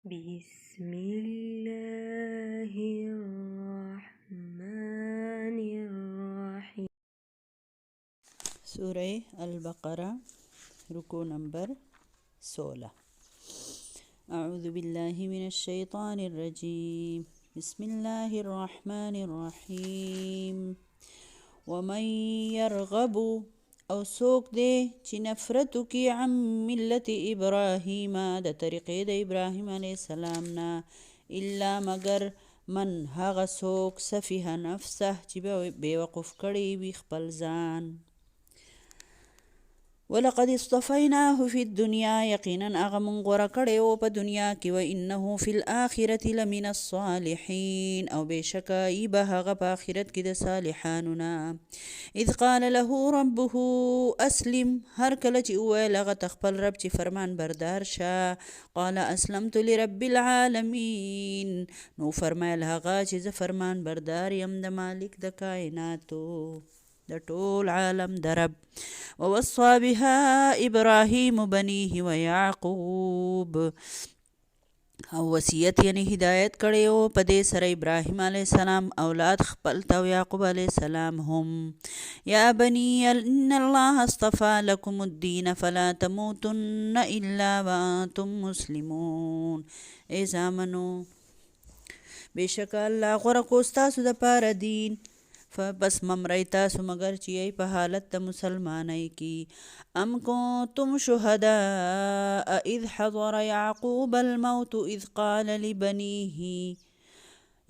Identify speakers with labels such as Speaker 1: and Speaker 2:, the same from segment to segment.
Speaker 1: بسم الله الرحمن الرحيم.
Speaker 2: سورة البقرة ركو نمبر 16. أعوذ بالله من الشيطان الرجيم. بسم الله الرحمن الرحيم. ومن يرغب او سوک دے چی نفرتو کی عن ملت ابراهیم د طریقې د ابراهیم علیه السلام نا الا مگر من هغه سوک سفیه نفسه چې بیوقف کړی وي خپل ځان. ولقد اصطفیناه فی الدنیا یقینا هغه مونږ غوره کړی و په دنیا کې و انه فی الاخرة لمن الصالحین او بېشکه ای به هغه په آخرت کې د صالحانو نه. اذ قال له ربه اسلم هر کله چې وویل هغه ته خپل رب چې فرمان بردار شه. قال اسلمت لرب العالمین نو فرمایل هغه چې زه فرمان بردار یم د مالک د کائناتو د ټول عالم د رب. ووصى بها ابراهیم بنیه ویعقوب او وصیت یعنی هدایت کړی و په دې سره ابراهیم علیه السلام اولاد خپل ته او یعقوب علیه السلام هم. یا بنی ان الله اصطفى لكم الدین فلا تموتن الا وانتم مسلمون. ای زامنو بېشکه الله غوره کو ستاسو دپاره دین فبس ممرئ تاسو مگر چې یې په حالت د مسلمانۍ کې. ام کنتم شهداء اذ حضر یعقوب الموت اذ قال لبنیه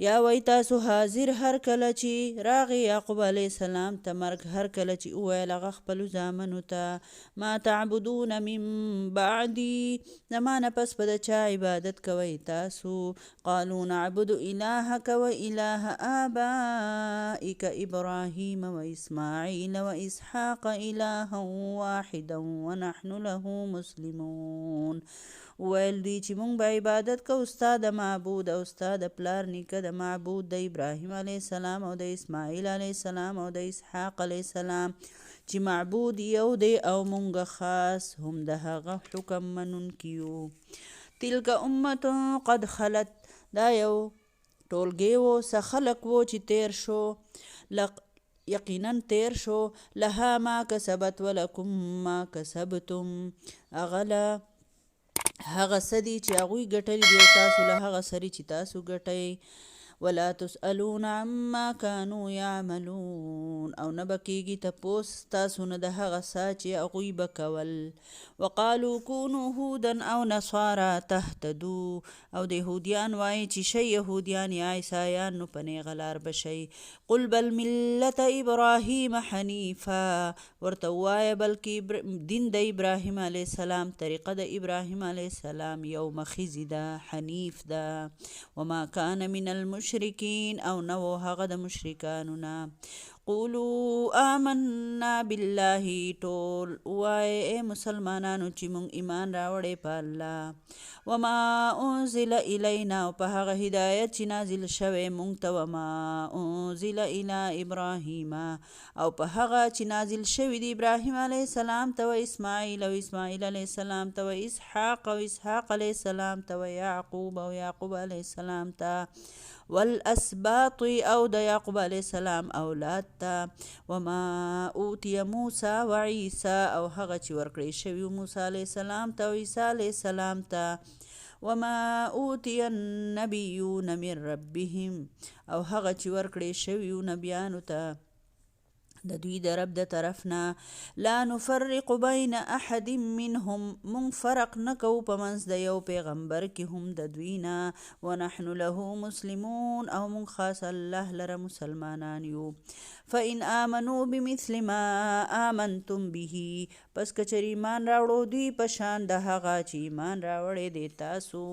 Speaker 2: یا وی تاسو حاضر هر کله چې راغی یعقوب علیه السلام ته مرګ هر کله چې وویل هغه خپلو زامنو ته ما تعبدون من بعدي زما نه پس به د چا عبادت کوئ تاسو. قالوا نعبد الهك واله آبائك ابراهیم واسماعیل واسحاق الها واحدا ونحن له مسلمون. ویل دوی چې مونږ به عبادت کوو ستا د معبود او ستا د پلار نیکه د معبود د ابراهیم علیه السلام او د اسماعیل علیه السلام او د اسحاق علیه السلام چې معبود یو دی او مونږ خاص هم د هغه حکم منونکي یو. تلک امة قد خلت دا یو ټولګی و څه خلق و چې تیر شو یقینا تیر شو لها ما کسبت ولکم ما کسبتم اغله هغه څه دي چې هغوی ګټلي دي او تاسو له هغه سري چې تاسو ګټئ. ولا تسألون عما كانوا يعملون او نه به کېږي تپوس تاسو نه د هغه څه چې هغوی به کول. وقالوا كونوا هودا او نصارى تهتدوا او د یهودیان وایي چې شئ یهودیان یا عیسایان نو په نیغه لار به شئ. قل بل ملت ابراهیم حنیفا ورته ووایه بلکې دین د ابراهیم علیه السلام طریقه د ابراهیم علیه السلام یو مخیزي ده حنیف ده. وما کان من المشرکین او نو هغه د مشرکانو نه. قولوا آمنا بالله ټول وایه ای مسلمانانو چې مونږ ایمان راوړی په الله. وما انزل الینا او په هغه هدایت چې نازل شوی مونږ ته. وما انزل الی ابراهیم او په هغه چې نازل شوی د ابراهیم علیه السلام ته و اسماعیل او اسماعیل علیه السلام ته و اسحاق او اسحاق علیه السلام ته و یعقوب او یعقوب علیه السلام ته والاسباط او د یعقوب علیه السلام اولاد ته. وما اوتی موسی و عیسی او هغه چې ورکړی شوي موسی علیه السلام ته او عیسی علیه السلام ته. وما اوتی النبیون من ربهم او هغه چې ورکړی شوي نبیانو ته د دوی د رب د طرف نه. لا نفرق بین احد منهم مونږ فرق نه کوو په منځ د یو پیغمبر کې هم د دوی نه. ونحن له مسلمون او مونږ خاص الله لره مسلمانان یو. فإن آمنوا بمثل ما آمنتم به پس کچر ایمان راوړو دوی په شان د هغه چې ایمان راوړی دی تاسو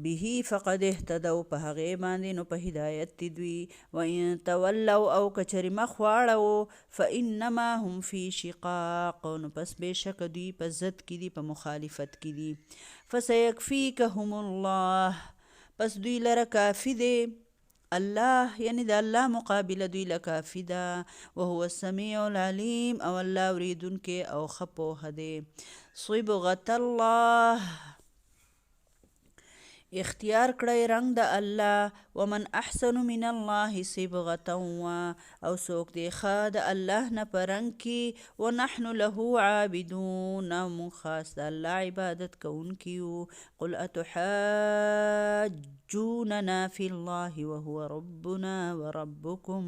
Speaker 2: به فقد اهتدوا په هغې باندې نو په هدایت دي دوی. وان تولوا او کچرې مخ واړوو فانما هم فی شقاق نو پس بېشکه دوی په ضد کې دي په مخالفت کې دي. فسیکفیکهم الله پس دوی لره کافي دی الله یعنی د الله مقابله دوی له کافي ده. وهو السمیع العلیم او الله اوریدونکی او ښه پوهه دی. صبغة الله اختیار کړی رنگ د الله ومن احسن من الله صبغه او څوک دی ښه د الله نه په رنګ کې ونحن له عابدون او موږ خاص د الله عبادت کوونکي یو قل اتحاجوننا فی الله وهو ربنا وربکم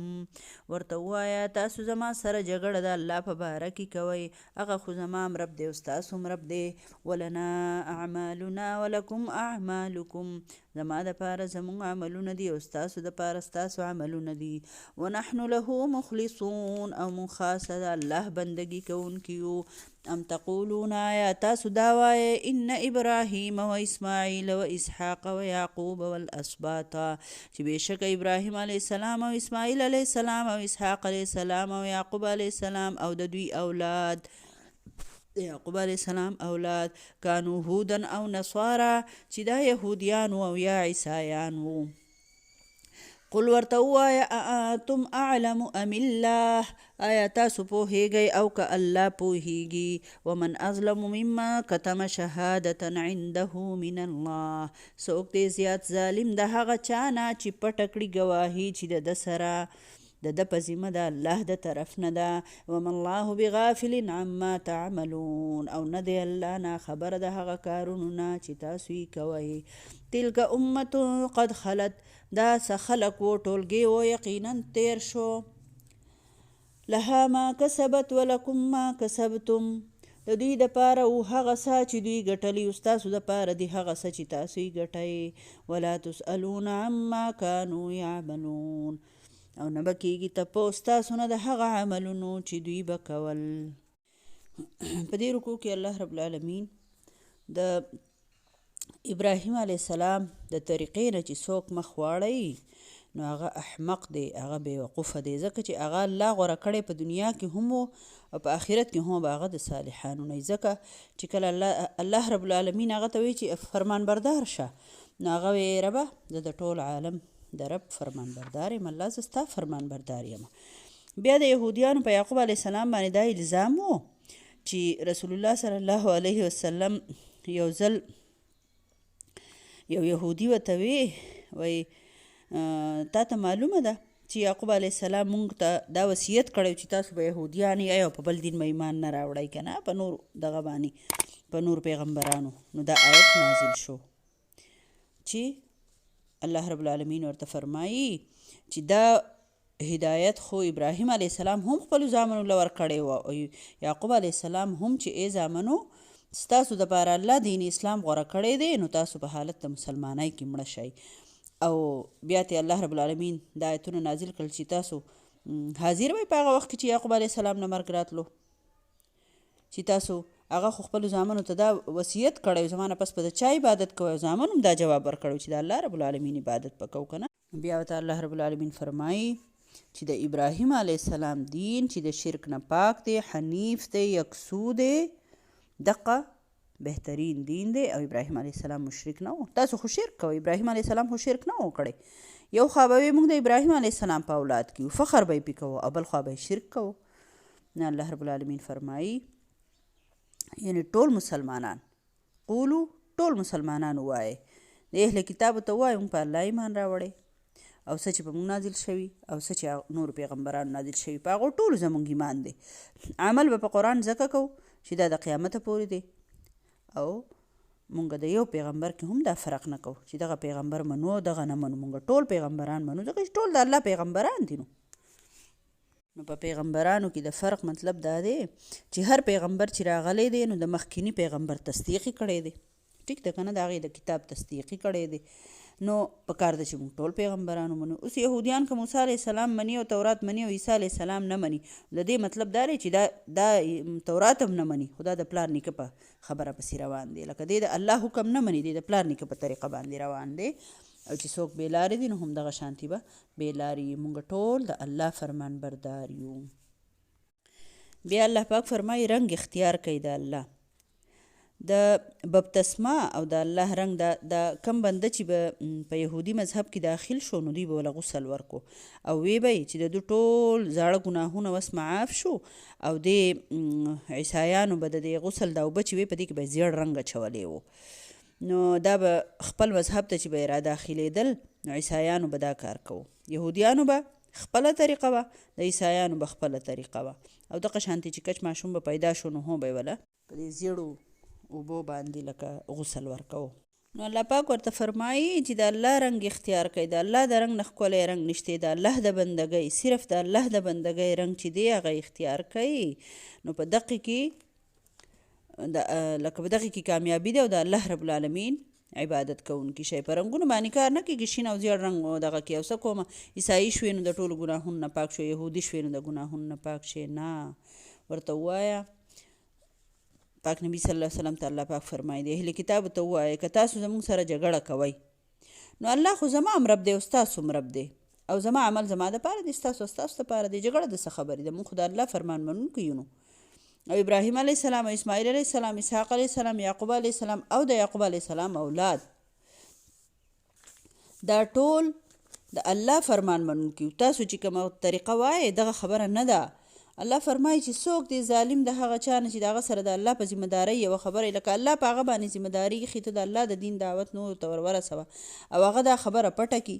Speaker 2: ورته ووایه تاسو زما سره جګړه د الله په باره کې کوئ هغه خو زما هم رب دی او ستاسو هم رب دی ولنا اعمالنا ولکم اعمالکم زما د پاره زموږ عملونه دي او ستاسو د پاره ستاسو عملونه دي ونحن له مخلصون او موږ خاصه د الله بندګي کوونکي یو ام تقولون آیا تاسو دا وایئ ان ابراهیم و اسماعیل و اسحاق و یعقوب والاسباط چې بېشکه ابراهیم علیه السلام او اسماعیل علیه السلام او اسحاق علیه السلام او یعقوب علیه السلام او د دوی اولاد یعقوب علیه السلام اولاد کانو هودن او نصارا چې دا یهودیان او یا عیسایان وو قل ورته ووایه اانتم اعلم ام الله آیا تاسو پوهیږئ او که الله پوهیږي ومن اظلم مما کتم شهادة عنده من الله څوک دی زیات ظالم د هغه چا نه چې پټه کړي ګواهي چې د ده سره د ده په ذمه د الله د طرف نه ده وما الله بغافل عما تعملون او نه دی الله نه خبره د هغه کارونو نه چې تاسو یې کوئ تلک امة قد خلت دا څه خلک و ټولګې و یقینا تیر شو لها ما کسبت ولکم ما کسبتم د دوی دپاره و هغه څه چې دوی ګټلي او ستاسو دپاره دي هغه څه چې تاسو یې ګټئ ولا تسألون عما کانوا یعملون او نه به کېږي تپوس تاسو نه د هغه عملونو چې دوی به کول په دې رکو کې الله رب العالمین د ابراهیم علیه السلام د طریقې نه چې څوک مخ واړوي نو هغه احمق دی هغه بېوقوفه دی ځکه چې هغه الله غوره کړی په دنیا کې هم او په آخرت کې هم به هغه د صالحانو نه ځکه چې کله الله رب العالمین هغه ته وایي چې فرمان بردار شه نو هغه وایي ربه زه د ټول عالم د رب فرمان بردار یم الله زه ستا فرمان بردار یم بیا د یهودیانو په یعقوب علیه السلام باندې دا الزام و چې رسول الله صلی الله علیه وسلم یو ځل یو یهودي ورته وایي تا ته معلومه ده چې یعقوب علیه السلام مونږ ته دا وصیت کړی چې تاسو به یهودیان یې او په بل دین به ایمان نه راوړئ که نه په نور دغه باندې په نور پیغمبرانو نو دا آیت نازل شو چې الله رب العالمین ورته فرمایي چې دا هدایت خو ابراهیم علیه السلام هم خپلو زامنو له ورکړی و او یعقوب علیه السلام هم چې ای زامنو ستاسو دپاره الله دین اسلام غوره کړی دی نو تاسو په حالت د مسلمانۍ کې مړه شئ او بیا ته الله رب العالمین دا آیتونه نازل کړل چې تاسو حاضر وئ په هغه وخت کې چې یعقوب علیه السلام نه مرګ راتلو چې تاسو هغه خو خپلو زامنو ته دا وصیت کړی زما نه پس په د چا عبادت کوئ او زامنو هم دا جواب ورکړی چې د الله رب العالمین عبادت به کوو که نه بیا ورته الله رب العالمین فرمایي چې د ابراهیم علیه السلام دین چې د شرک نه پاک دی حنیف دی یکسو دی دقه بهترین دین دی او ابراهیم علیه السلام مشرک نه و تاسو خو شرک کوئ ابراهیم علیه السلام خو شرک نه و کړی یو خوا به موږ د ابراهیم علیه السلام په اولاد کې فخر به یې پې کوو او بل خوا به یې شرک کوو نه الله رب العالمین فرمایي یعنی ټول مسلمانان قولو ټول مسلمانان ووایئ د اهل کتابو ته ووایئ موږ په الله ایمان راوړی او څه چې په موږ نازل شوي او څه چې نورو پیغمبرانو نازل شوي په هغو ټولو زموږ ایمان دی عمل به په قرآن ځکه کوو چې دا د قیامته پورې دی او مونږ د یو پیغمبر کې هم دا فرق نه کوو چې دغه پیغمبر منو او دغه نه منو مونږ ټول پیغمبران منو ځکه چې ټول د الله پیغمبران دي نو په پیغمبرانو کې د فرق مطلب دا دی چې هر پیغمبر چې راغلی دی نو د مخکینی پیغمبر تصدیق یې کړی دی ټیک ده که نه د هغې د کتاب تصدیق یې کړی دی نو پکار ده چې موږ ټول پیغمبرانو منو اوس یهودیان که موسی علیه السلام مني او تورات مني او عیسی علیه السلام نه مني د دې مطلب دا دی چې دا تورات هم نه مني خو دا د پلار نیکه په خبره پسې روان دی لکه دی د الله حکم نه مني دی د پلار نیکه په طریقه باندې روان دی او چې څوک بې لارې دي نو هم دغه شانتي به بې لارې موږ ټول د الله فرمان بردار یو بیا الله پاک فرمایي رنګ اختیار کوي د الله د بپتسمه او د الله رنګ د کم بنده چې به په یهودي مذهب کې داخل شو نو دوی به وله غسل ورکو او وی به چې د دوی ټول زاړه ګناهونه اوس معاف شو او د عیسایانو به د دې غسل دا اوبه چې وی په دې کې به زیړ رنګ اچولی و نو دا به خپل مذهب ته چې به یې راداخلېدل نو عیسایانو به دا کار کوو، یهودیانو به خپله طریقه وه، د عیسایانو به خپله طریقه وه. او دغه شانتې چې کچ ماشوم به پیدا شو نو هم به یې وله په دې زیړو اوبو باندې لکه غسل ورکوو. نو الله پاک ورته فرمایي چې د الله رنګ اختیار کوي، د الله د رنګ نه ښکلی رنګ نشته، د الله د بندګۍ صرف د الله د بندګۍ رنګ چې دی هغه اختیار کوي. نو په دغه کې لکه په دغه کې کامیابي دی او د الله رب العالمین عبادت کوونکي شی. په رنګونو باندې کار نه کېږي، شین او زیړ رنګ دغه کې او څه کومه عیسایي شوې نو د ټولو ګناهونو نه پاک شو، یهودي شوې نو د ګناهونو نه پاک شي. نه، ورته ووایه پاک نبی صلی الله علیه وسلم ته الله پاک فرمایي د اهل کتابو ته ووایه که تاسو زموږ سره جګړه کوئ نو الله خو زما هم رب دی او ستاسو هم رب دی او زما عمل زما دپاره دی، ستاسو دپاره دی، جګړه د څه خبرې ده؟ موږ خو د الله فرمان منونکي یو. او ابراهیم علیه السلام او اسماعیل علیه السلام، اسحاق علیه السلام، یعقوب علیه السلام او د یعقوب علیه السلام اولاد دا ټول د الله فرمان منونکي. تاسو چې کومه طریقه وایې دغه خبره نه ده. الله فرمایي چې څوک دی ظالم د هغه چا نه چې د هغه سره د الله په ذمهدارۍ یوه خبره لکه الله په هغه باندې ذمهداري ایښي، ته د الله د دین دعوت نورو ته ورسوه او هغه دا خبره پټه کړي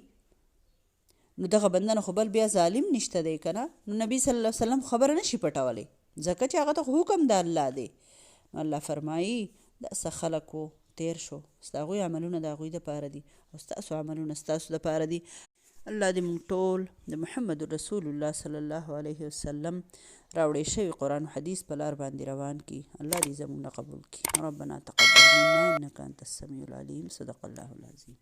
Speaker 2: نو دغه بنده نه خو بل بیا ظالم نشته دی که نه. نو نبي صلی الله علیه وسلم خبره نشي پټولی ځکه چې هغه ته حکم د الله دی. نو الله فرمایي داسې خلک و تیر شو، ستا هغوی عملونه د هغوی دپاره دي او ستاسو عملونه ستاسو دپاره دي. الله دې موږ ټول د محمد رسول الله صلی الله علیه وسلم راوړی شوي قرآن و حدیث په لار باندې روان کړي. الله دې زموږ نه قبول کړي. ربنا تقبل منا انک انت السمیع العلیم. صدق الله العظیم.